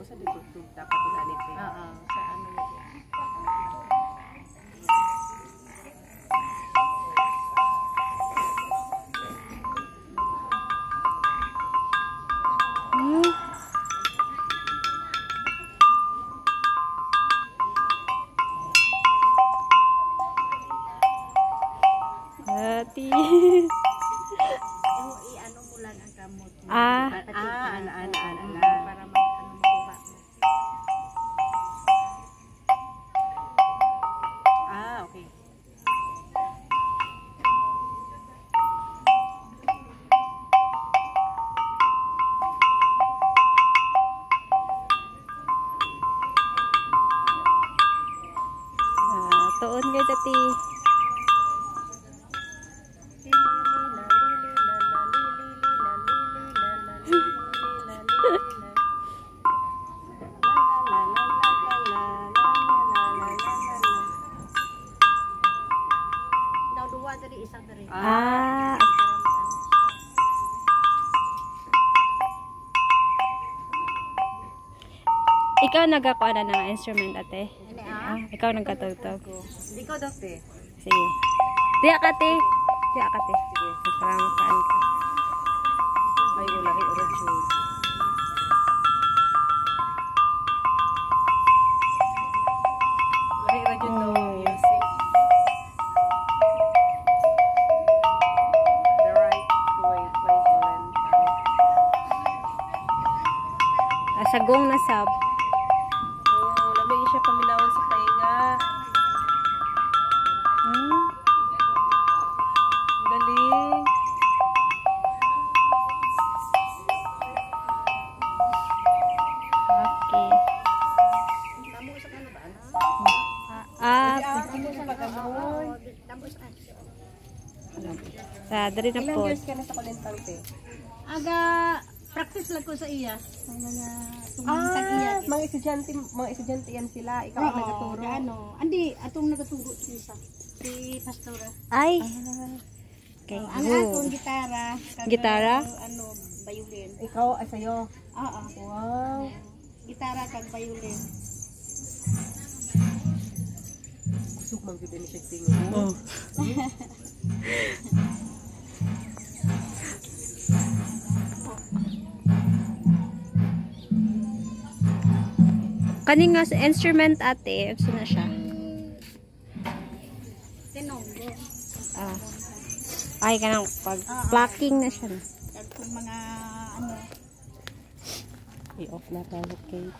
sa likod to. Dapat ulanit eh. Oo, sa ano yun. Hati. I-ano mo lang ang gamot. Ah. Para makuha mo. Okay. Tuon kay dati. Ikaw nagakuha na ng instrument, ate? Ikaw nagkatugtog. Hindi ko daw te. Sige. Diya ka, te. Diya ka, te. Sige. Magparamasaan ka. Ay, ulahi orange. Ulahi orange no music. The right way play to learn. Sagong na sab. Lamig siya paminawan sa pahinga. Galing. Okay. Sa dari na Ilang po. years ka na sa Kulintang, te? Aga, practice lang ko sa iya. Mga tag-iya. Mga estudyante yan sila. Ikaw ang nagaturo. Ano? Andi, atong nagaturo siya. Si Pastora. Ay. Okay. Ang atong gitara. Gitara? Ano, violin. Ikaw ay sa'yo. Oo. Wow. Gitara kag violin. Kusog mang gud ni siya tingin. Oh. Kani nga sa instrument, ate, ano na siya? Tinonggo. Ay, kanang pag plucking na siya. Kag kung mga ano. I-off na tayo, Kate.